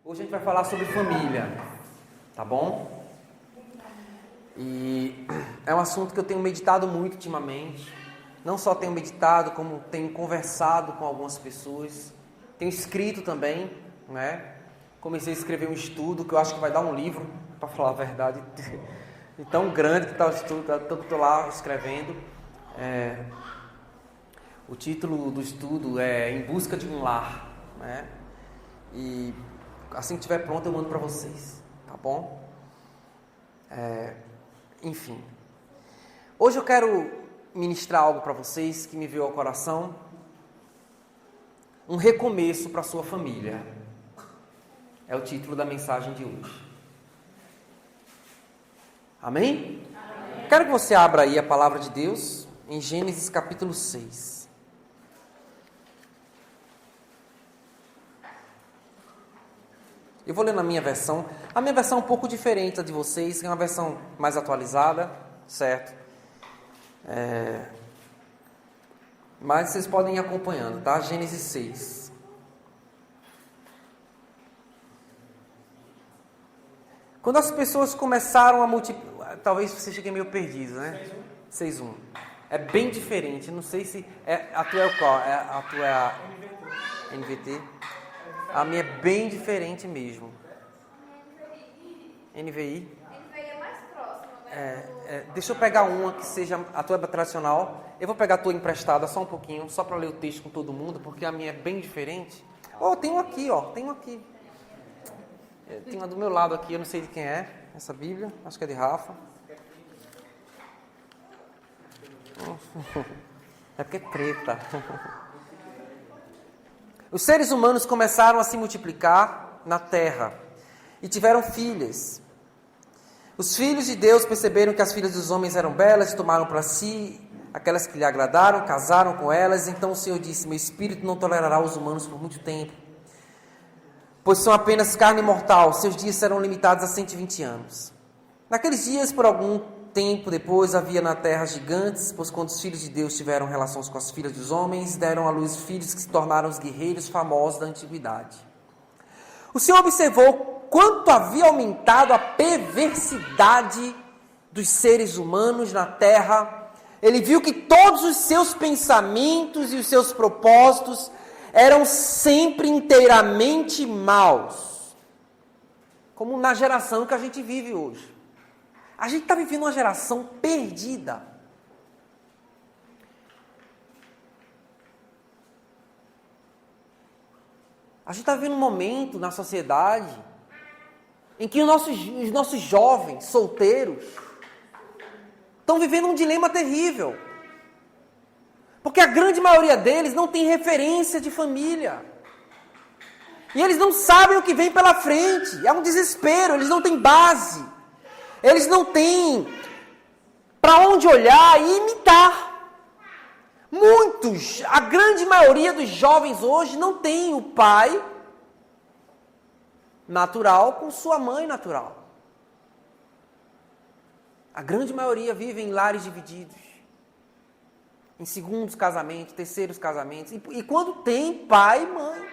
Hoje a gente vai falar sobre família, tá bom? E é um assunto que eu tenho meditado muito ultimamente. Não só tenho meditado, como tenho conversado com algumas pessoas. Tenho escrito também, né? Comecei a escrever um estudo que eu acho que vai dar um livro, para falar a verdade. E tão grande que está o estudo, estou lá escrevendo. O título do estudo é Em Busca de um Lar, né? E assim que estiver pronto eu mando para vocês, tá bom? Enfim, hoje eu quero ministrar algo para vocês que me veio ao coração. Um recomeço para a sua família. É o título da mensagem de hoje. Amém? Amém. Quero que você abra aí a palavra de Deus em Gênesis capítulo 6. Eu vou ler na minha versão. A minha versão é um pouco diferente da de vocês, que é uma versão mais atualizada, certo? Mas vocês podem ir acompanhando, tá? Gênesis 6. Quando as pessoas começaram a multiplicar... Talvez você chegue meio perdido, né? 6.1. É bem diferente. Não sei se... A tua é qual? A tua é a... NVT? A minha é bem diferente mesmo. NVI? NVI é mais próximo, né? Deixa eu pegar uma que seja a tua tradicional. Eu vou pegar a tua emprestada só um pouquinho, só para ler o texto com todo mundo, porque a minha é bem diferente. Tem um aqui, tem um aqui. Tem uma do meu lado aqui, eu não sei de quem é essa Bíblia, acho que é de Rafa. É porque é preta. Os seres humanos começaram a se multiplicar na terra e tiveram filhas. Os filhos de Deus perceberam que as filhas dos homens eram belas e tomaram para si aquelas que lhe agradaram, casaram com elas. Então o Senhor disse: meu espírito não tolerará os humanos por muito tempo, pois são apenas carne mortal, seus dias serão limitados a 120 anos. Naqueles dias, por algum tempo depois, havia na terra gigantes, pois quando os filhos de Deus tiveram relações com as filhas dos homens, deram à luz filhos que se tornaram os guerreiros famosos da antiguidade. O Senhor observou quanto havia aumentado a perversidade dos seres humanos na terra. Ele viu que todos os seus pensamentos e os seus propósitos eram sempre inteiramente maus, como na geração que a gente vive hoje. A gente está vivendo uma geração perdida. A gente está vivendo um momento na sociedade em que os nossos jovens solteiros estão vivendo um dilema terrível. Porque a grande maioria deles não tem referência de família. E eles não sabem o que vem pela frente. É um desespero, eles não têm base. Eles não têm para onde olhar e imitar. Muitos, a grande maioria dos jovens hoje não tem o pai natural com sua mãe natural. A grande maioria vive em lares divididos, em segundos casamentos, terceiros casamentos, e quando tem pai e mãe.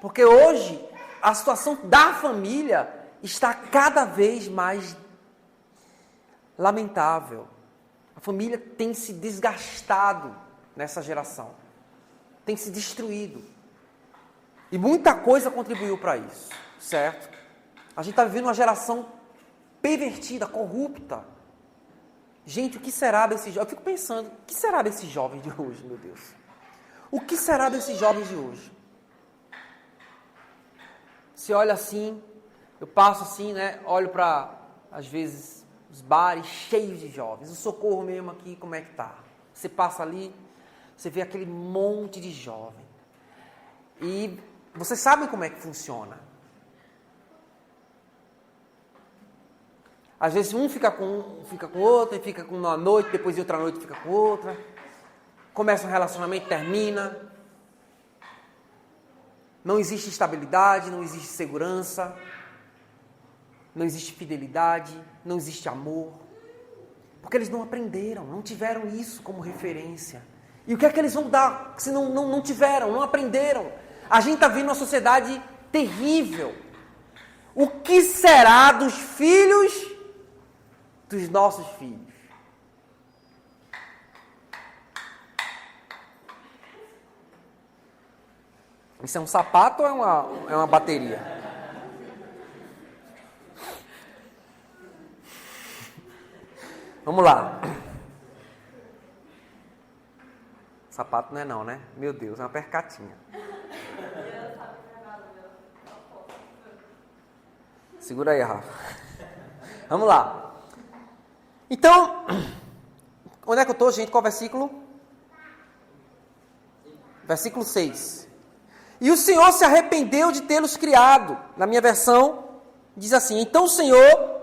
Porque hoje a situação da família está cada vez mais lamentável. A família tem se desgastado nessa geração, tem se destruído. E muita coisa contribuiu para isso, certo? A gente está vivendo uma geração pervertida, corrupta. Gente, o que será desses jovens? Eu fico pensando, o que será desses jovens de hoje, meu Deus? O que será desses jovens de hoje? Você olha assim, eu passo assim, né? Olho para, às vezes, os bares cheios de jovens. O Socorro mesmo aqui, como é que tá? Você passa ali, você vê aquele monte de jovem. E vocês sabem como é que funciona. Às vezes um fica com outro, e fica com uma noite, depois de outra noite fica com outra. Começa um relacionamento, termina. Não existe estabilidade, não existe segurança, não existe fidelidade, não existe amor. Porque eles não aprenderam, não tiveram isso como referência. E o que é que eles vão dar se não tiveram, não aprenderam? A gente está vendo uma sociedade terrível. O que será dos filhos dos nossos filhos? Isso é um sapato ou é uma bateria? Vamos lá. Sapato não é não, né? Meu Deus, é uma percatinha. Segura aí, Rafa. Vamos lá. Então, onde é que eu estou, gente? Qual versículo? Versículo 6. E o Senhor se arrependeu de tê-los criado. Na minha versão, diz assim: então o Senhor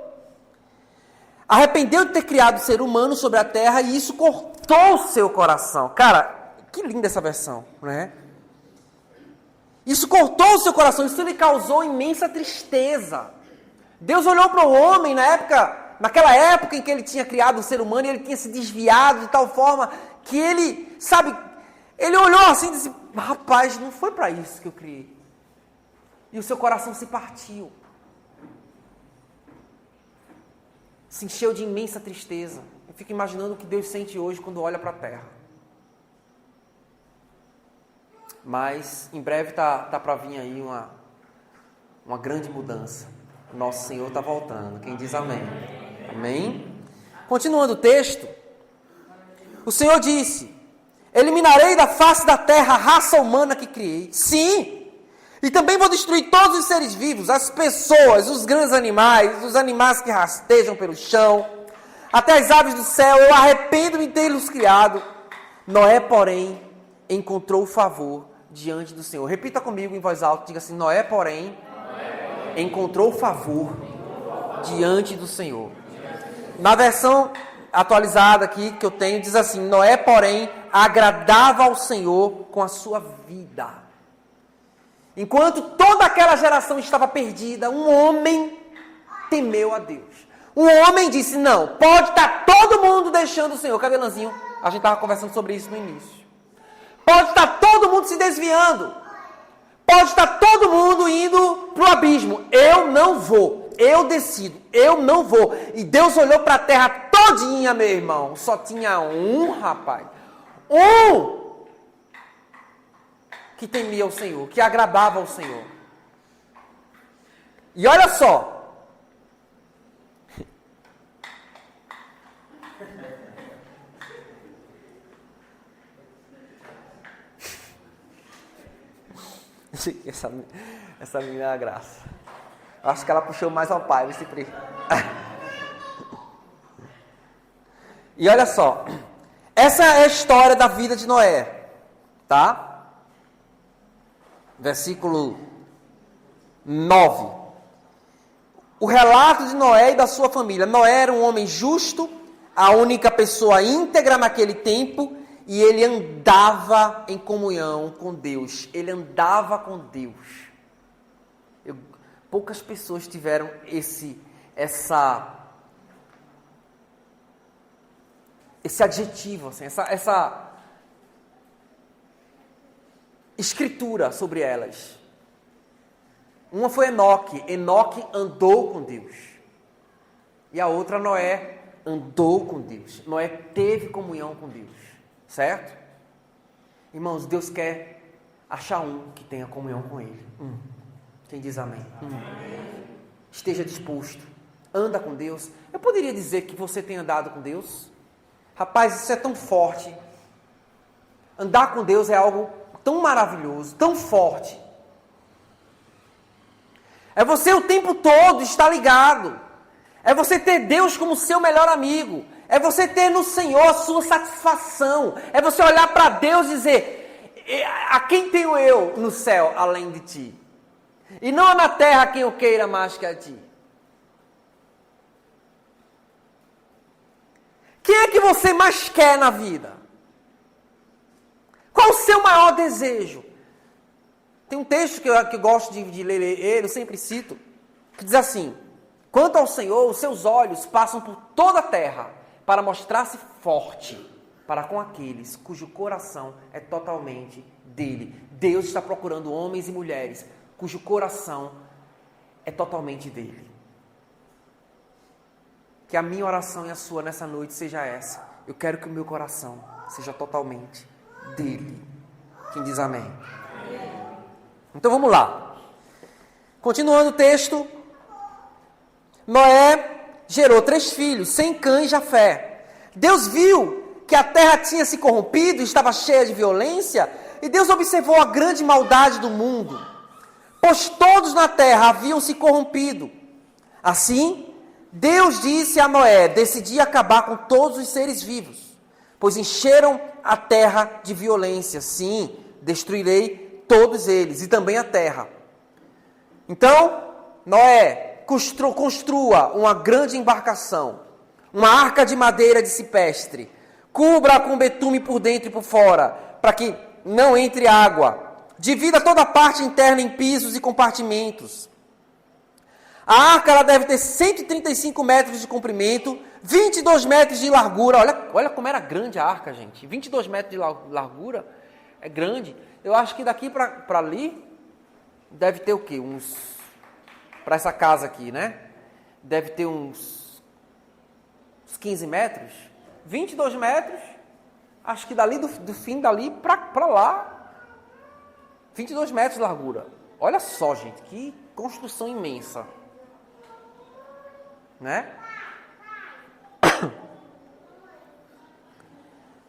arrependeu de ter criado o ser humano sobre a terra e isso cortou o seu coração. Cara, que linda essa versão, né? Isso cortou o seu coração, isso lhe causou imensa tristeza. Deus olhou para o homem naquela época em que ele tinha criado o ser humano e ele tinha se desviado de tal forma que ele, ele olhou assim e disse: rapaz, não foi para isso que eu criei. E o seu coração se partiu. Se encheu de imensa tristeza. Eu fico imaginando o que Deus sente hoje quando olha para a terra. Mas em breve tá para vir aí uma grande mudança. Nosso Senhor está voltando. Quem diz amém? Amém? Continuando o texto, o Senhor disse: eliminarei da face da terra a raça humana que criei. Sim, e também vou destruir todos os seres vivos, as pessoas, os grandes animais, os animais que rastejam pelo chão, até as aves do céu. Eu arrependo-me de tê-los criado. Noé, porém, encontrou favor diante do Senhor. Repita comigo em voz alta, diga assim: Noé, porém, encontrou favor diante do Senhor. Na versão atualizada aqui que eu tenho, diz assim: Noé, porém, agradava ao Senhor com a sua vida. Enquanto toda aquela geração estava perdida, um homem temeu a Deus. Um homem disse: não, pode estar todo mundo deixando o Senhor. Cadê Lanzinho? A gente estava conversando sobre isso no início. Pode estar todo mundo se desviando. Pode estar todo mundo indo para o abismo. Eu não vou. Eu decido. Eu não vou. E Deus olhou para a terra todinha, meu irmão. Só tinha um, rapaz. Um que temia o Senhor, que agradava ao Senhor. E olha só. Essa menina é uma graça. Acho que ela puxou mais ao pai, esse pri. E olha só. Essa é a história da vida de Noé. Tá? Versículo 9. O relato de Noé e da sua família. Noé era um homem justo, a única pessoa íntegra naquele tempo, e ele andava em comunhão com Deus. Ele andava com Deus. Poucas pessoas tiveram esse adjetivo, assim, essa escritura sobre elas. Uma foi Enoque. Enoque andou com Deus. E a outra, Noé, andou com Deus. Noé teve comunhão com Deus. Certo? Irmãos, Deus quer achar um que tenha comunhão com Ele. Quem diz amém? Esteja disposto. Anda com Deus. Eu poderia dizer que você tem andado com Deus? Rapaz, isso é tão forte. Andar com Deus é algo tão maravilhoso, tão forte. É você o tempo todo estar ligado. É você ter Deus como seu melhor amigo. É você ter no Senhor a sua satisfação. É você olhar para Deus e dizer: a quem tenho eu no céu além de ti? E não na terra quem eu queira mais que a ti. Quem é que você mais quer na vida? Qual o seu maior desejo? Tem um texto que eu gosto de ler ele, eu sempre cito, que diz assim: quanto ao Senhor, os seus olhos passam por toda a terra, para mostrar-se forte para com aqueles cujo coração é totalmente dele. Deus está procurando homens e mulheres cujo coração é totalmente dele. Que a minha oração e a sua nessa noite seja essa. Eu quero que o meu coração seja totalmente dele. Quem diz amém? Então vamos lá. Continuando o texto. Noé gerou 3 filhos, Sem, Cã e Jafé. Deus viu que a terra tinha se corrompido e estava cheia de violência, e Deus observou a grande maldade do mundo, pois todos na terra haviam se corrompido. Assim, Deus disse a Noé: decidi acabar com todos os seres vivos, pois encheram a terra de violência. Sim, destruirei todos eles, e também a terra. Então, Noé construa uma grande embarcação, uma arca de madeira de cipestre, cubra-a com betume por dentro e por fora, para que não entre água. Divida toda a parte interna em pisos e compartimentos. A arca ela deve ter 135 metros de comprimento, 22 metros de largura. Olha como era grande a arca, gente. 22 metros de largura é grande. Eu acho que daqui para ali deve ter o quê? Para essa casa aqui, né? Deve ter uns 15 metros. 22 metros. Acho que dali do fim dali para lá. 22 metros de largura. Olha só, gente, que construção imensa. Né?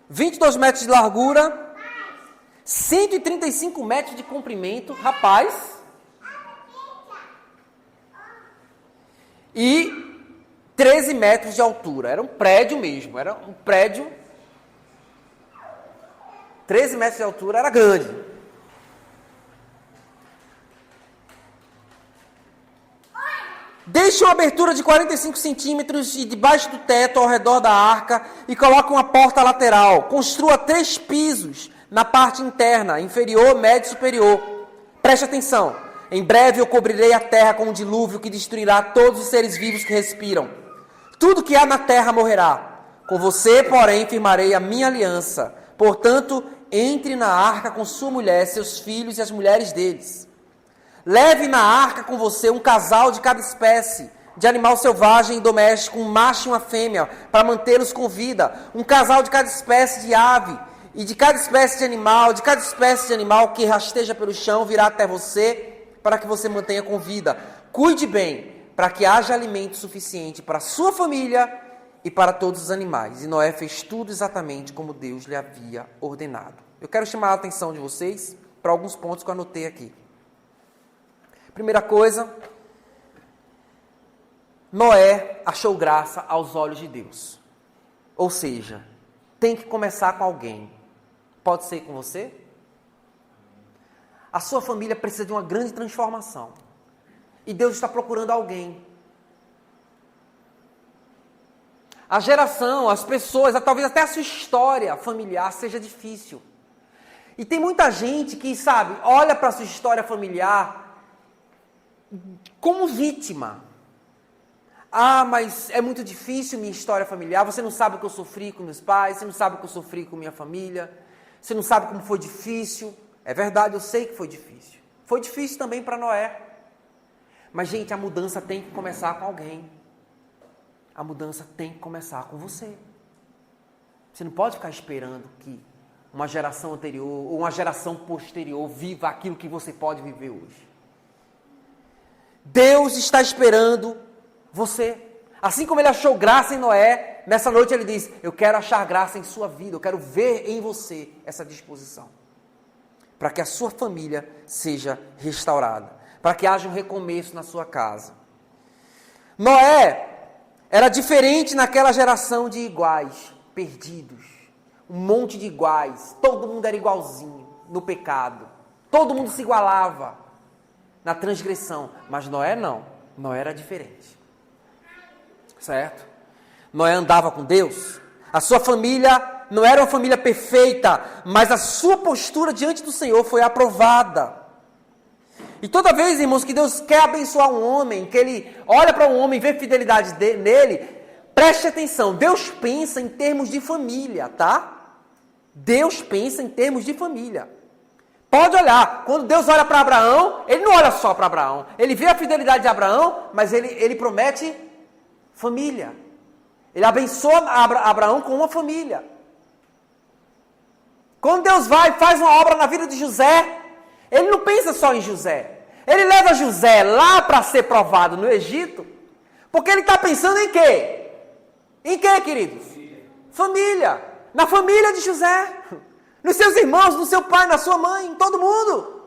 22 metros de largura, 135 metros de comprimento, rapaz. E 13 metros de altura. Era um prédio mesmo, era um prédio. 13 metros de altura, era grande. Deixe uma abertura de 45 centímetros debaixo do teto ao redor da arca e coloque uma porta lateral. Construa 3 pisos na parte interna, inferior, médio e superior. Preste atenção. Em breve eu cobrirei a terra com um dilúvio que destruirá todos os seres vivos que respiram. Tudo que há na terra morrerá. Com você, porém, firmarei a minha aliança. Portanto, entre na arca com sua mulher, seus filhos e as mulheres deles. Leve na arca com você um casal de cada espécie de animal selvagem e doméstico, um macho e uma fêmea, para mantê-los com vida. Um casal de cada espécie de ave e de cada espécie de animal que rasteja pelo chão virá até você, para que você mantenha com vida. Cuide bem, para que haja alimento suficiente para a sua família e para todos os animais. E Noé fez tudo exatamente como Deus lhe havia ordenado. Eu quero chamar a atenção de vocês para alguns pontos que eu anotei aqui. Primeira coisa, Noé achou graça aos olhos de Deus. Ou seja, tem que começar com alguém. Pode ser com você? A sua família precisa de uma grande transformação. E Deus está procurando alguém. A geração, as pessoas, talvez até a sua história familiar seja difícil. E tem muita gente que, sabe, olha para a sua história familiar como vítima. Ah, mas é muito difícil minha história familiar. Você não sabe o que eu sofri com meus pais. Você não sabe o que eu sofri com minha família. Você não sabe como foi difícil. É verdade, eu sei que foi difícil. Foi difícil também para Noé. Mas, gente, a mudança tem que começar com alguém. A mudança tem que começar com você. Você não pode ficar esperando que uma geração anterior ou uma geração posterior viva aquilo que você pode viver hoje. Deus está esperando você. Assim como Ele achou graça em Noé, nessa noite Ele diz: eu quero achar graça em sua vida, eu quero ver em você essa disposição. Para que a sua família seja restaurada. Para que haja um recomeço na sua casa. Noé era diferente naquela geração de iguais, perdidos. Um monte de iguais. Todo mundo era igualzinho no pecado. Todo mundo se igualava na transgressão. Mas Noé não. Noé era diferente. Certo? Noé andava com Deus. A sua família não era uma família perfeita, mas a sua postura diante do Senhor foi aprovada. E toda vez, irmãos, que Deus quer abençoar um homem, que Ele olha para um homem e vê fidelidade nele, preste atenção, Deus pensa em termos de família, tá? Deus pensa em termos de família. Pode olhar. Quando Deus olha para Abraão, Ele não olha só para Abraão. Ele vê a fidelidade de Abraão, mas Ele promete família. Ele abençoa Abraão com uma família. Quando Deus vai e faz uma obra na vida de José, Ele não pensa só em José. Ele leva José lá para ser provado no Egito, porque Ele está pensando em quê? Em quê, queridos? Família. Na família de José. Nos seus irmãos, no seu pai, na sua mãe, em todo mundo.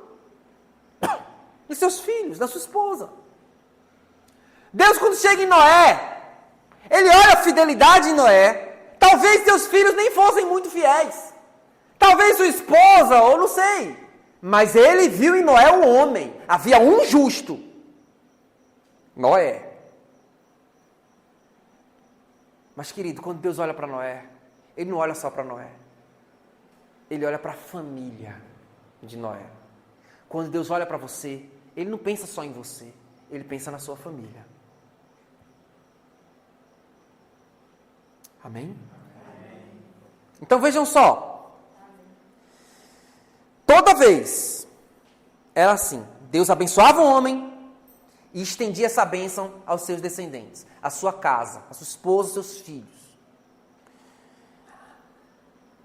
Nos seus filhos, na sua esposa. Deus, quando chega em Noé, Ele olha a fidelidade em Noé. Talvez seus filhos nem fossem muito fiéis. Talvez sua esposa, ou não sei. Mas Ele viu em Noé um homem. Havia um justo. Noé. Mas, querido, quando Deus olha para Noé, Ele não olha só para Noé. Ele olha para a família de Noé. Quando Deus olha para você, Ele não pensa só em você. Ele pensa na sua família. Amém? Então vejam só. Toda vez era assim. Deus abençoava o homem e estendia essa bênção aos seus descendentes, à sua casa, à sua esposa, aos seus filhos.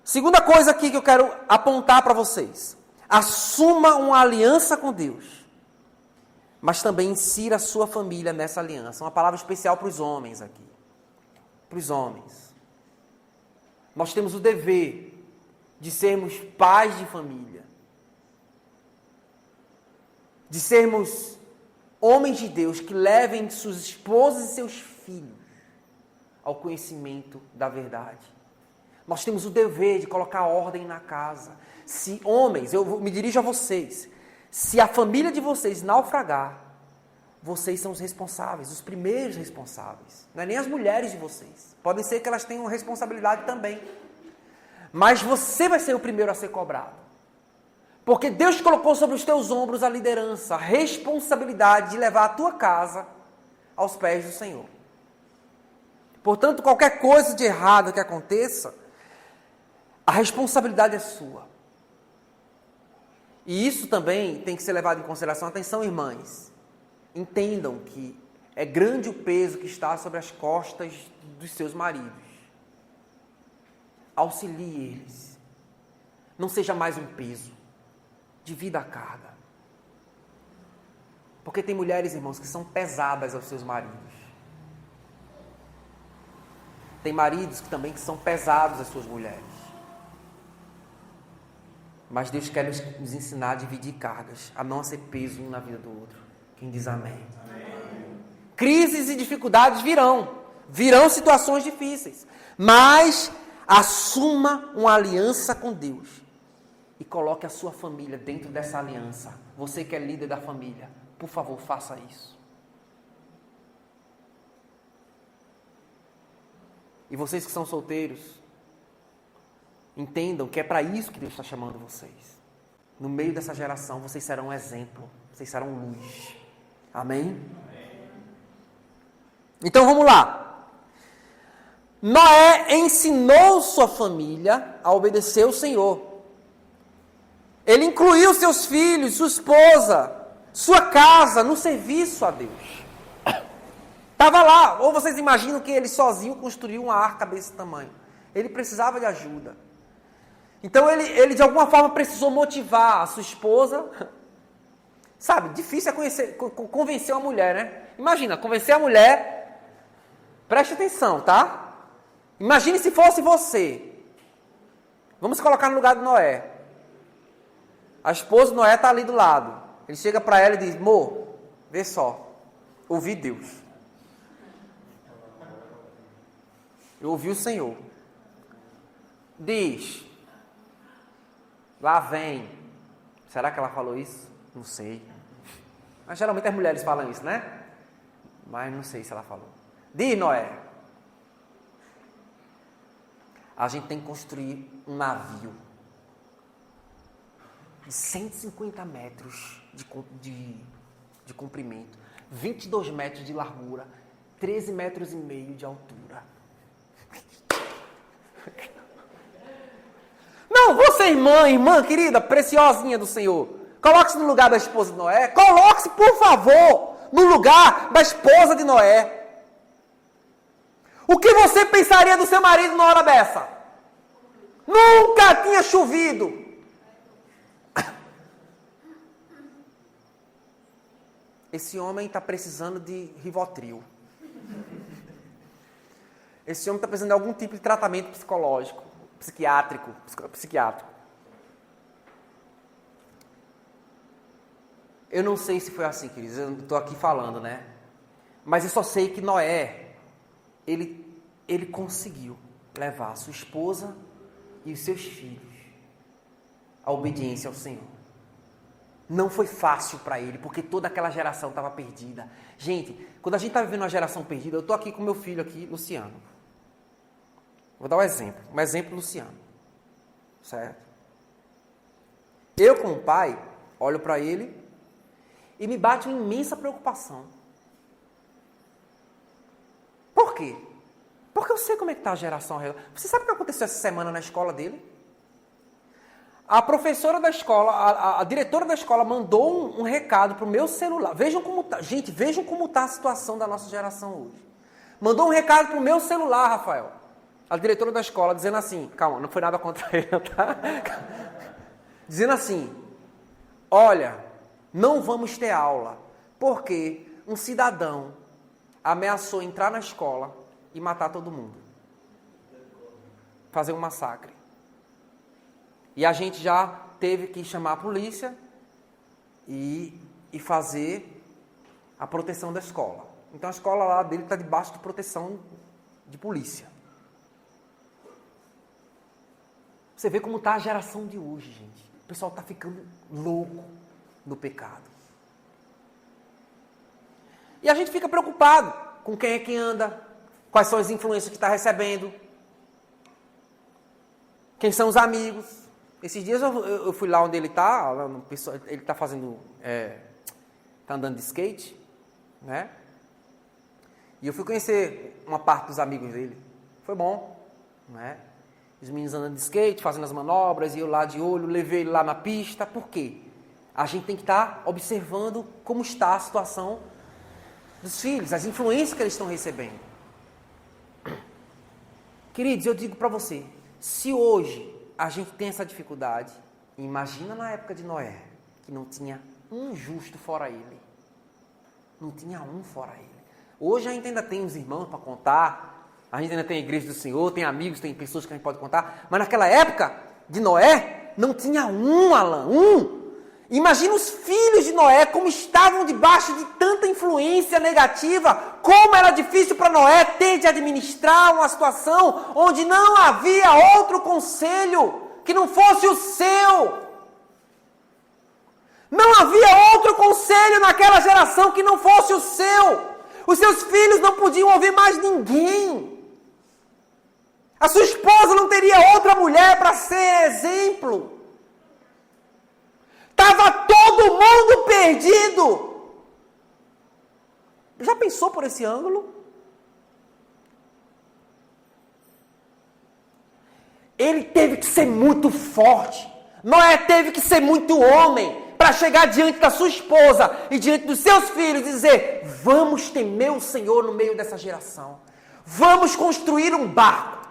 Segunda coisa aqui que eu quero apontar para vocês. Assuma uma aliança com Deus, mas também insira a sua família nessa aliança. Uma palavra especial para os homens aqui. Para os homens. Nós temos o dever de sermos pais de família. De sermos homens de Deus que levem suas esposas e seus filhos ao conhecimento da verdade. Nós temos o dever de colocar ordem na casa. Se homens, eu me dirijo a vocês, se a família de vocês naufragar, vocês são os responsáveis, os primeiros responsáveis. Não é nem as mulheres de vocês. Podem ser que elas tenham responsabilidade também. Mas você vai ser o primeiro a ser cobrado. Porque Deus colocou sobre os teus ombros a liderança, a responsabilidade de levar a tua casa aos pés do Senhor. Portanto, qualquer coisa de errado que aconteça, a responsabilidade é sua. E isso também tem que ser levado em consideração. Atenção, irmãs. Entendam que é grande o peso que está sobre as costas dos seus maridos. Auxilie eles. Não seja mais um peso. Divida a carga. Porque tem mulheres, irmãos, que são pesadas aos seus maridos. Tem maridos que também são pesados às suas mulheres. Mas Deus quer nos ensinar a dividir cargas, a não ser peso um na vida do outro. Quem diz amém? Amém. Crises e dificuldades virão. Virão situações difíceis. Mas assuma uma aliança com Deus. E coloque a sua família dentro dessa aliança. Você que é líder da família, por favor, faça isso. E vocês que são solteiros, entendam que é para isso que Deus está chamando vocês. No meio dessa geração, vocês serão um exemplo. Vocês serão luz. Amém? Então vamos lá. Noé ensinou sua família a obedecer o Senhor. Ele incluiu seus filhos, sua esposa, sua casa no serviço a Deus. Estava lá. Ou vocês imaginam que ele sozinho construiu uma arca desse tamanho. Ele precisava de ajuda. Então ele de alguma forma precisou motivar a sua esposa. Sabe, difícil é convencer uma mulher, né? Imagina, convencer a mulher. Preste atenção, tá? Imagine se fosse você. Vamos colocar no lugar de Noé. A esposa de Noé está ali do lado. Ele chega para ela e diz: amor, vê só, ouvi Deus. Eu ouvi o Senhor. Diz: lá vem. Será que ela falou isso? Não sei. Mas geralmente as mulheres falam isso, né? Mas não sei se ela falou. Diz, Noé. A gente tem que construir um navio de 150 metros de comprimento, 22 metros de largura, 13 metros e meio de altura. Não, você você, irmã querida, preciosinha do Senhor, coloque-se no lugar da esposa de Noé. Coloque-se, por favor, no lugar da esposa de Noé. O que você pensaria do seu marido na hora dessa? Nunca tinha chovido. Esse homem está precisando de Rivotril. Esse homem está precisando de algum tipo de tratamento psicológico, psiquiátrico. Eu não sei se foi assim, queridos. Eu estou aqui falando, né? Mas eu só sei que Noé, ele conseguiu levar a sua esposa e os seus filhos à obediência ao Senhor. Não foi fácil para ele, porque toda aquela geração estava perdida. Gente, quando a gente está vivendo uma geração perdida, eu estou aqui com meu filho aqui, Luciano. Vou dar um exemplo Luciano. Certo? Eu, como pai, olho para ele e me bate uma imensa preocupação. Por quê? Porque eu sei como é que está a geração. Você sabe o que aconteceu essa semana na escola dele? A professora da escola, a diretora da escola mandou um recado para o meu celular. Vejam como está. Gente, vejam como está a situação da nossa geração hoje. Mandou um recado para o meu celular, Rafael. A diretora da escola dizendo assim, calma, não foi nada contra ele, tá? Dizendo assim, olha, não vamos ter aula, porque um cidadão ameaçou entrar na escola e matar todo mundo. Fazer um massacre. E a gente já teve que chamar a polícia e fazer a proteção da escola. Então a escola lá dele está debaixo de proteção de polícia. Você vê como está a geração de hoje, gente. O pessoal está ficando louco no pecado. E a gente fica preocupado com quem é que anda, quais são as influências que está recebendo, quem são os amigos. Esses dias eu fui lá onde ele está, ele está fazendo, está andando de skate, né? E eu fui conhecer uma parte dos amigos dele. Foi bom, né? Os meninos andando de skate, fazendo as manobras, e eu lá de olho, levei ele lá na pista. Por quê? A gente tem que estar observando como está a situação dos filhos, as influências que eles estão recebendo. Queridos, eu digo para você, se hoje a gente tem essa dificuldade, imagina na época de Noé, que não tinha um justo fora ele. Não tinha um fora ele. Hoje a gente ainda tem os irmãos para contar, a gente ainda tem a igreja do Senhor, tem amigos, tem pessoas que a gente pode contar, mas naquela época de Noé, não tinha um, Alan, um. Imagina os filhos de Noé, como estavam debaixo de tanta influência negativa, como era difícil para Noé ter de administrar uma situação onde não havia outro conselho que não fosse o seu. Não havia outro conselho naquela geração que não fosse o seu. Os seus filhos não podiam ouvir mais ninguém. A sua esposa não teria outra mulher para ser exemplo. Estava todo mundo perdido. Já pensou por esse ângulo? Ele teve que ser muito forte. Noé teve que ser muito homem para chegar diante da sua esposa e diante dos seus filhos e dizer: vamos temer o Senhor no meio dessa geração. Vamos construir um barco.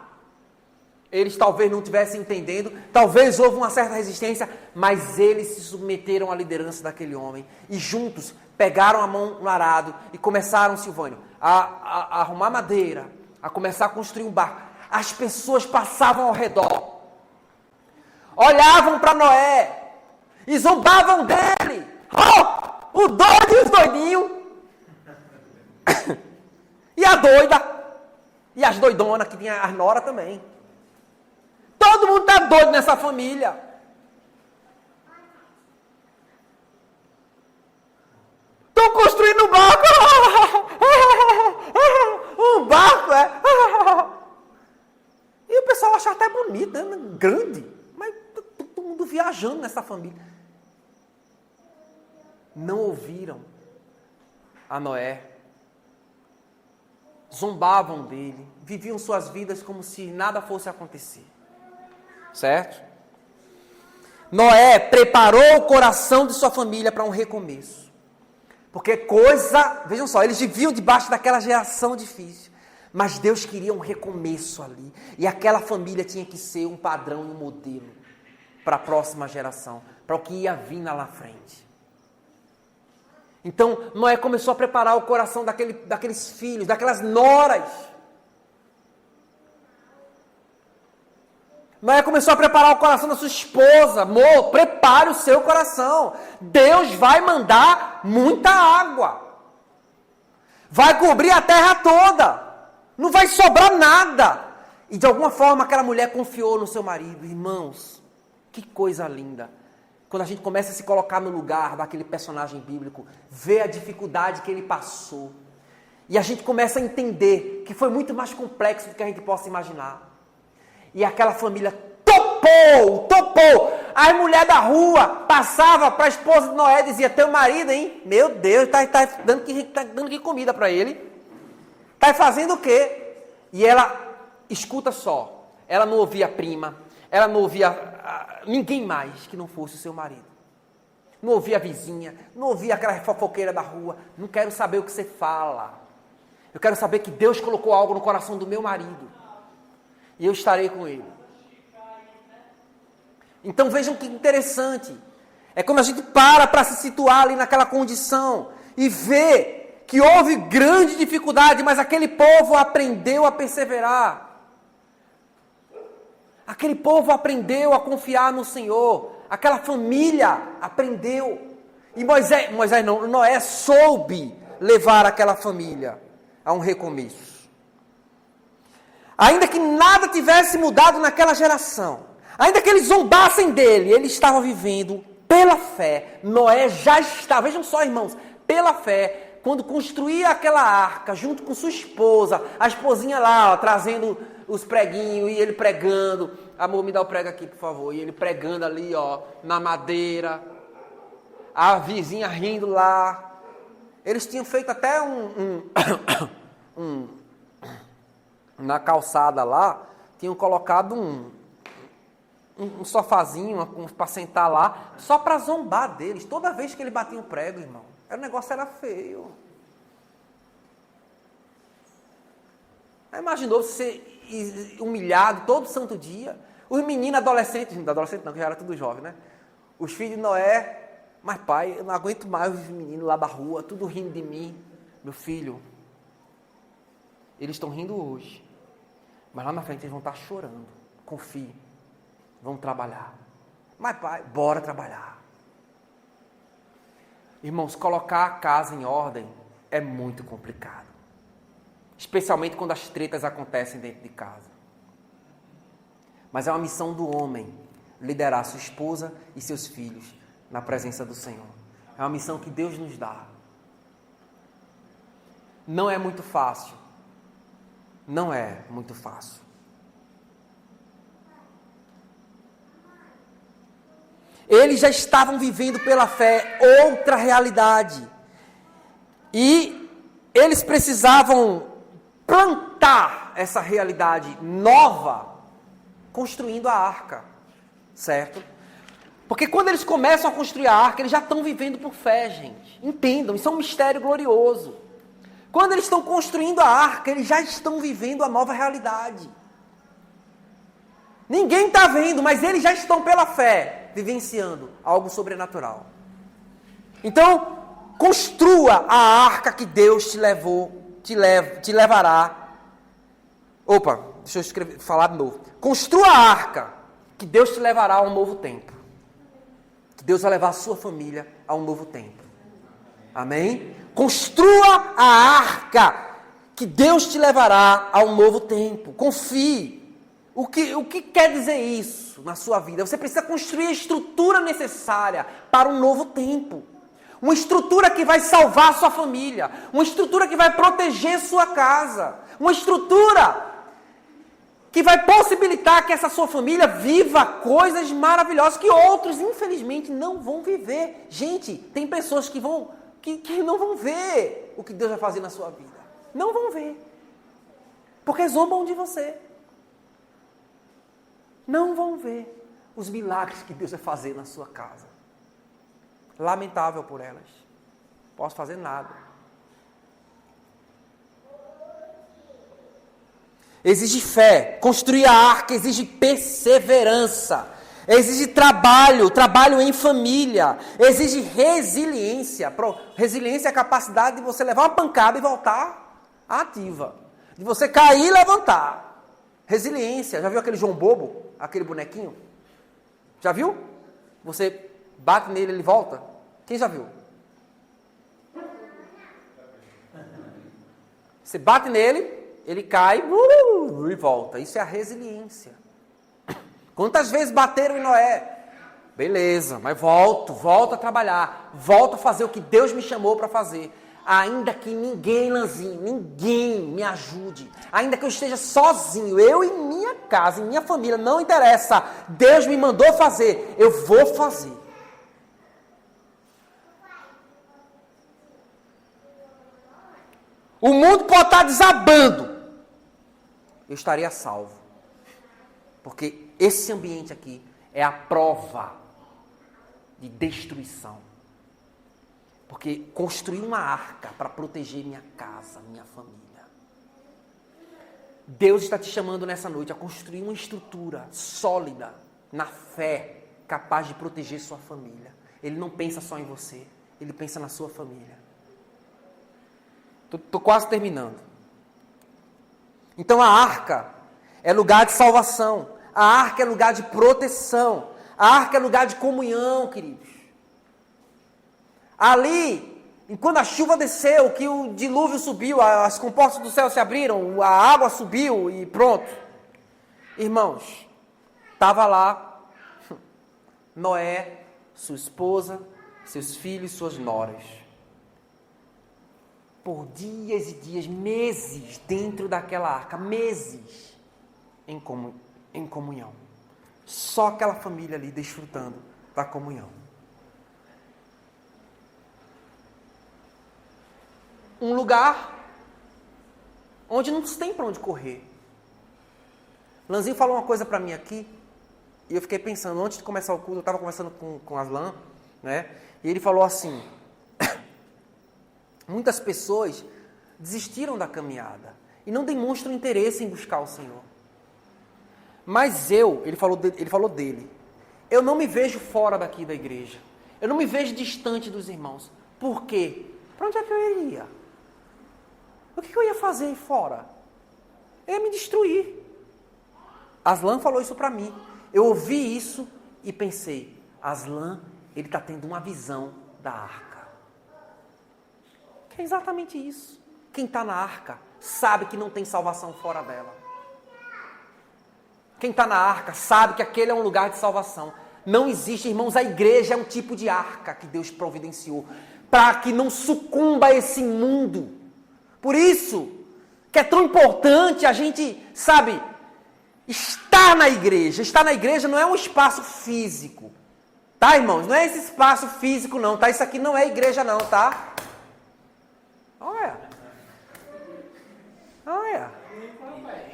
Eles talvez não estivessem entendendo, talvez houve uma certa resistência, mas eles se submeteram à liderança daquele homem. E juntos pegaram a mão no arado e começaram, Silvânio, a arrumar madeira, a começar a construir um barco. As pessoas passavam ao redor, olhavam para Noé e zombavam dele. Oh, o doido e os doidinhos. E a doida. E as doidonas, que tinha as noras também. Todo mundo está doido nessa família. Estou construindo um barco. Um barco, é. E o pessoal acha até bonito, né? Grande. Mas todo mundo viajando nessa família. Não ouviram a Noé. Zombavam dele. Viviam suas vidas como se nada fosse acontecer. Certo? Noé preparou o coração de sua família para um recomeço. Porque vejam só, eles viviam debaixo daquela geração difícil. Mas Deus queria um recomeço ali. E aquela família tinha que ser um padrão e um modelo para a próxima geração, para o que ia vir lá na frente. Então, Noé começou a preparar o coração daqueles filhos, daquelas noras. Noé começou a preparar o coração da sua esposa. Amor, prepare o seu coração. Deus vai mandar muita água. Vai cobrir a terra toda. Não vai sobrar nada. E de alguma forma aquela mulher confiou no seu marido. Irmãos, que coisa linda. Quando a gente começa a se colocar no lugar daquele personagem bíblico, ver a dificuldade que ele passou. E a gente começa a entender que foi muito mais complexo do que a gente possa imaginar. E aquela família topou. A mulher da rua passava para a esposa de Noé e dizia, teu marido, hein? Meu Deus, tá dando que comida para ele. Tá fazendo o quê? E ela, escuta só, ela não ouvia a prima, ela não ouvia ninguém mais que não fosse o seu marido. Não ouvia a vizinha, não ouvia aquela fofoqueira da rua. Não quero saber o que você fala. Eu quero saber que Deus colocou algo no coração do meu marido. E eu estarei com ele. Então vejam que interessante. É quando a gente para se situar ali naquela condição e vê que houve grande dificuldade, mas aquele povo aprendeu a perseverar. Aquele povo aprendeu a confiar no Senhor. Aquela família aprendeu. E Noé soube levar aquela família a um recomeço. Ainda que nada tivesse mudado naquela geração, ainda que eles zombassem dele, ele estava vivendo pela fé. Noé já estava, vejam só, irmãos, pela fé, quando construía aquela arca, junto com sua esposa, a esposinha lá, ó, trazendo os preguinhos, e ele pregando. Amor, me dá o prego aqui, por favor. E ele pregando ali, ó, na madeira. A vizinha rindo lá. Eles tinham feito até na calçada lá, tinham colocado um sofazinho para sentar lá, só para zombar deles. Toda vez que ele batia um prego, irmão, o negócio era feio. Aí imaginou ser humilhado todo santo dia? Os meninos adolescentes não, que já era tudo jovem, né? Os filhos de Noé, mas pai, eu não aguento mais os meninos lá da rua, tudo rindo de mim. Meu filho, eles estão rindo hoje, mas lá na frente eles vão estar chorando. Confie, vão trabalhar. Mas pai, bora trabalhar. Irmãos, colocar a casa em ordem é muito complicado. Especialmente quando as tretas acontecem dentro de casa. Mas é uma missão do homem liderar sua esposa e seus filhos na presença do Senhor. É uma missão que Deus nos dá. Não é muito fácil. Não é muito fácil. Eles já estavam vivendo pela fé outra realidade. E eles precisavam plantar essa realidade nova, construindo a arca. Certo? Porque quando eles começam a construir a arca, eles já estão vivendo por fé, gente. Entendam, isso é um mistério glorioso. Quando eles estão construindo a arca, eles já estão vivendo a nova realidade. Ninguém está vendo, mas eles já estão pela fé, vivenciando algo sobrenatural. Então, construa a arca que Deus te levará. Opa, deixa eu falar de novo. Construa a arca que Deus te levará a um novo tempo. Que Deus vai levar a sua família a um novo tempo. Amém? Construa a arca que Deus te levará a um novo tempo. Confie. O que quer dizer isso na sua vida? Você precisa construir a estrutura necessária para um novo tempo. Uma estrutura que vai salvar a sua família. Uma estrutura que vai proteger sua casa. Uma estrutura que vai possibilitar que essa sua família viva coisas maravilhosas que outros, infelizmente, não vão viver. Gente, tem pessoas que não vão ver o que Deus vai fazer na sua vida. Não vão ver. Porque zombam de você. Não vão ver os milagres que Deus vai fazer na sua casa. Lamentável por elas. Não posso fazer nada. Exige fé. Construir a arca exige perseverança. Exige trabalho em família. Exige resiliência. Resiliência é a capacidade de você levar uma pancada e voltar ativa. De você cair e levantar. Resiliência. Já viu aquele João Bobo? Aquele bonequinho? Já viu? Você bate nele, ele volta? Quem já viu? Você bate nele, ele cai e volta. Isso é a resiliência. Quantas vezes bateram em Noé? Beleza, mas volto a trabalhar. Volto a fazer o que Deus me chamou para fazer. Ainda que ninguém me ajude. Ainda que eu esteja sozinho, eu em minha casa, em minha família, não interessa. Deus me mandou fazer, eu vou fazer. O mundo pode estar desabando. Eu estaria salvo. Porque esse ambiente aqui é a prova de destruição. Porque construir uma arca para proteger minha casa, minha família. Deus está te chamando nessa noite a construir uma estrutura sólida, na fé, capaz de proteger sua família. Ele não pensa só em você, ele pensa na sua família. Estou quase terminando. Então a arca é lugar de salvação. A arca é lugar de proteção. A arca é lugar de comunhão, queridos. Ali, quando a chuva desceu, que o dilúvio subiu, as comportas do céu se abriram, a água subiu e pronto. Irmãos, estava lá Noé, sua esposa, seus filhos, suas noras. Por dias e dias, meses dentro daquela arca, meses em comunhão. Só aquela família ali desfrutando da comunhão. Um lugar onde não tem para onde correr. Lanzinho falou uma coisa para mim aqui, e eu fiquei pensando, antes de começar o culto, eu estava conversando com Aslan, né? E ele falou assim, muitas pessoas desistiram da caminhada e não demonstram interesse em buscar o Senhor. Mas ele falou dele, eu não me vejo fora daqui da igreja, eu não me vejo distante dos irmãos. Por quê? Para onde é que eu iria? O que eu ia fazer aí fora? Eu ia me destruir. Aslan falou isso para mim. Eu ouvi isso e pensei, Aslan, ele está tendo uma visão da arca. Que é exatamente isso. Quem está na arca sabe que não tem salvação fora dela. Quem está na arca sabe que aquele é um lugar de salvação. Não existe, irmãos, a igreja é um tipo de arca que Deus providenciou para que não sucumba a esse mundo. Por isso que é tão importante a gente, estar na igreja. Estar na igreja não é um espaço físico. Tá, irmãos? Não é esse espaço físico não, tá? Isso aqui não é igreja não, tá? Olha.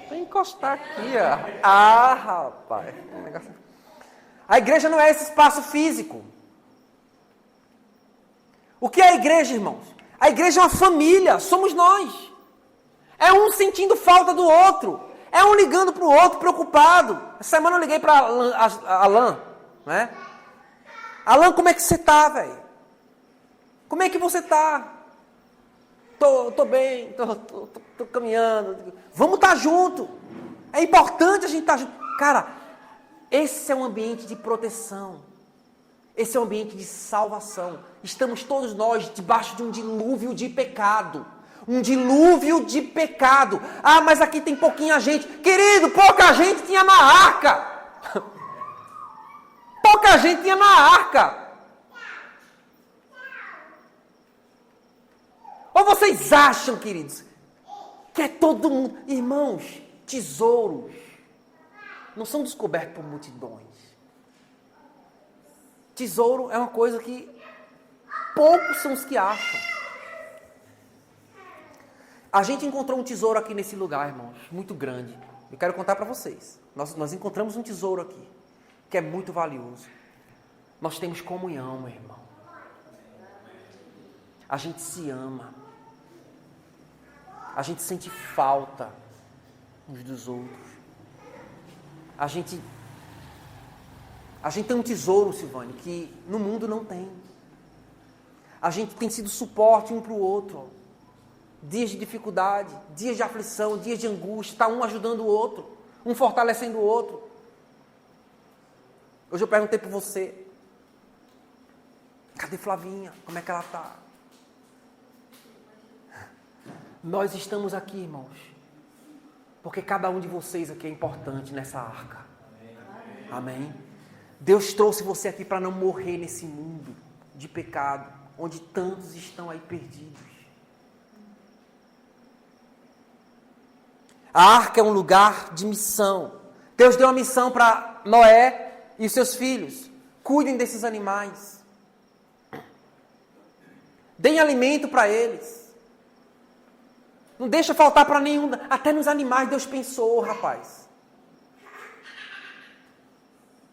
Vem encostar aqui, ó. Ah, rapaz. A igreja não é esse espaço físico. O que é a igreja, irmãos? A igreja é uma família, somos nós. É um sentindo falta do outro. É um ligando para o outro, preocupado. Essa semana eu liguei para Alan, né? Alan, como é que você está, velho? Como é que você está? Tô bem, tô caminhando. Vamos estar junto. É importante a gente estar junto. Cara, esse é um ambiente de proteção. Esse é um ambiente de salvação. Estamos todos nós debaixo de um dilúvio de pecado. Um dilúvio de pecado. Ah, mas aqui tem pouquinha gente. Querido, pouca gente tinha na arca. Pouca gente tinha na arca. Ou vocês acham, queridos, que é todo mundo... Irmãos, tesouros não são descobertos por multidões. Tesouro é uma coisa que poucos são os que acham. A gente encontrou um tesouro aqui nesse lugar, irmãos, muito grande. Eu quero contar para vocês. Nós encontramos um tesouro aqui. que é muito valioso. Nós temos comunhão, meu irmão. A gente se ama. A gente sente falta uns dos outros. A gente tem um tesouro, Silvânia, que no mundo não tem. A gente tem sido suporte um para o outro. Dias de dificuldade, dias de aflição, dias de angústia, está um ajudando o outro, um fortalecendo o outro. Hoje eu perguntei para você, cadê Flavinha? Como é que ela está? Nós estamos aqui, irmãos, porque cada um de vocês aqui é importante nessa arca. Amém? Deus trouxe você aqui para não morrer nesse mundo de pecado, onde tantos estão aí perdidos. A arca é um lugar de missão. Deus deu uma missão para Noé e seus filhos. Cuidem desses animais. Deem alimento para eles. Não deixa faltar para nenhum. Até nos animais Deus pensou, rapaz.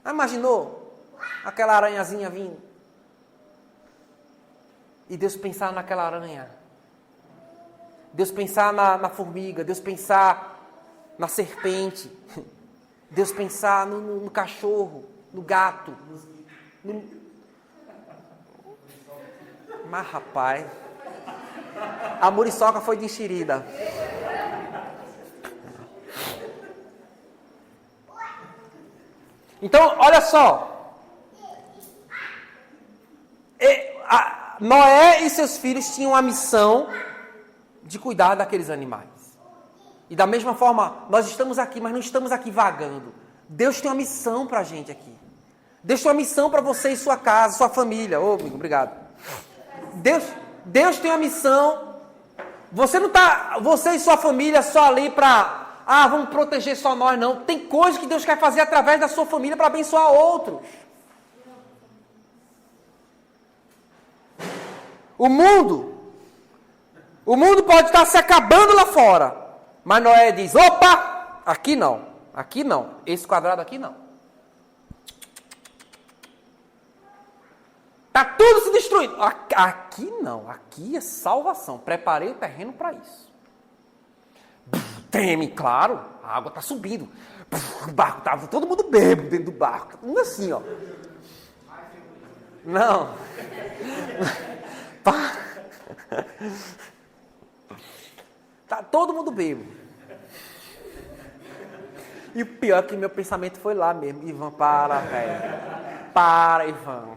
Imaginou aquela aranhazinha vindo? E Deus pensar naquela aranha. Deus pensar na formiga. Deus pensar na serpente. Deus pensar no cachorro, no gato. Mas, rapaz, a muriçoca foi de enxerida. Então, olha só. Noé e seus filhos tinham a missão de cuidar daqueles animais. E da mesma forma, nós estamos aqui, mas não estamos aqui vagando. Deus tem uma missão para a gente aqui. Deus tem uma missão para você e sua casa, sua família. Ô, amigo, obrigado. Deus tem uma missão. Você e sua família só ali para, vamos proteger só nós, não. Tem coisa que Deus quer fazer através da sua família para abençoar outros. O mundo pode estar se acabando lá fora. Mas Noé diz, opa, aqui não, esse quadrado aqui não. Está tudo se destruindo. Aqui não, aqui é salvação. Preparei o terreno para isso. Treme, claro, a água está subindo. O barco estava todo mundo bêbado dentro do barco. Tudo assim, ó. Não. Tá todo mundo bêbado. E o pior é que meu pensamento foi lá mesmo. Ivan, para, velho. Para, Ivan.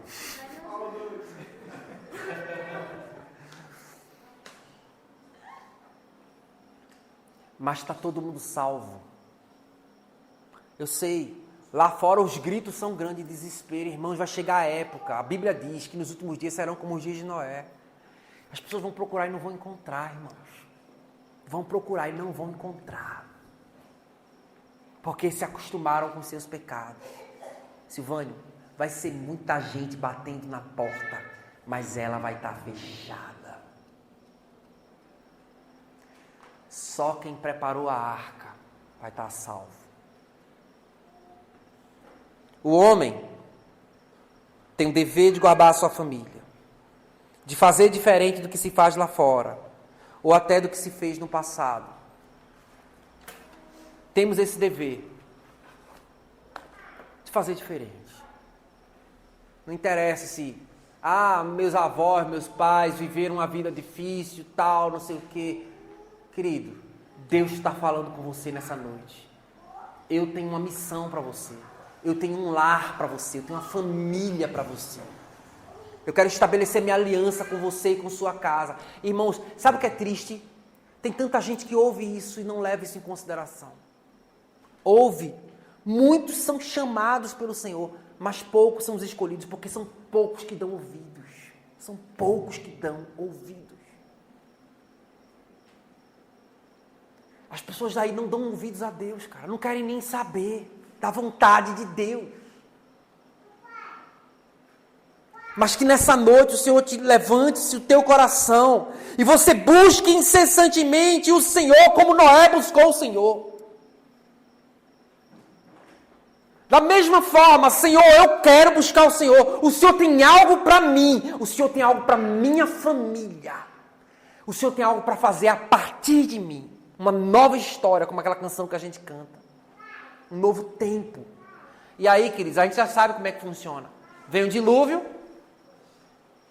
Mas está todo mundo salvo. Eu sei, lá fora os gritos são grandes de desespero. Irmãos, vai chegar a época. A Bíblia diz que nos últimos dias serão como os dias de Noé. As pessoas vão procurar e não vão encontrar, irmãos. Vão procurar e não vão encontrar. Porque se acostumaram com seus pecados. Silvânio, vai ser muita gente batendo na porta, mas ela vai estar fechada. Só quem preparou a arca vai estar salvo. O homem tem o dever de guardar a sua família, de fazer diferente do que se faz lá fora, ou até do que se fez no passado. Temos esse dever de fazer diferente. Não interessa se, meus avós, meus pais viveram uma vida difícil, tal, não sei o quê. Querido, Deus está falando com você nessa noite. Eu tenho uma missão para você. Eu tenho um lar para você. Eu tenho uma família para você. Eu quero estabelecer minha aliança com você e com sua casa. Irmãos, sabe o que é triste? Tem tanta gente que ouve isso e não leva isso em consideração. Ouve. Muitos são chamados pelo Senhor, mas poucos são os escolhidos, porque são poucos que dão ouvidos. São poucos que dão ouvidos. As pessoas daí não dão ouvidos a Deus, cara. Não querem nem saber da vontade de Deus. Mas que nessa noite o Senhor te levante-se o teu coração e você busque incessantemente o Senhor como Noé buscou o Senhor. Da mesma forma, Senhor, eu quero buscar o Senhor. O Senhor tem algo para mim. O Senhor tem algo para minha família. O Senhor tem algo para fazer a partir de mim. Uma nova história, como aquela canção que a gente canta. Um novo tempo. E aí, queridos, a gente já sabe como é que funciona. Vem o dilúvio,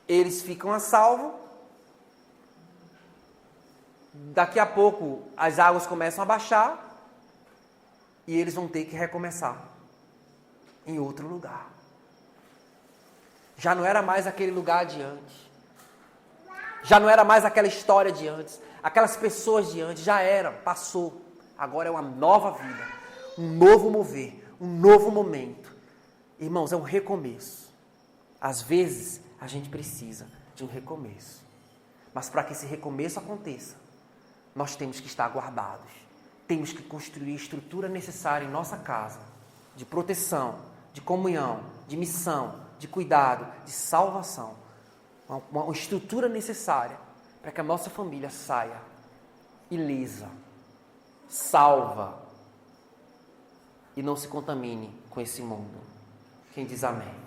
eles ficam a salvo. Daqui a pouco as águas começam a baixar e eles vão ter que recomeçar em outro lugar. Já não era mais aquele lugar de antes. Já não era mais aquela história de antes. Aquelas pessoas de antes já eram, passou. Agora é uma nova vida, um novo mover, um novo momento. Irmãos, é um recomeço. Às vezes a gente precisa de um recomeço. Mas para que esse recomeço aconteça, nós temos que estar guardados. Temos que construir a estrutura necessária em nossa casa, de proteção, de comunhão, de missão, de cuidado, de salvação. Uma estrutura necessária para que a nossa família saia ilesa, salva e não se contamine com esse mundo. Quem diz amém?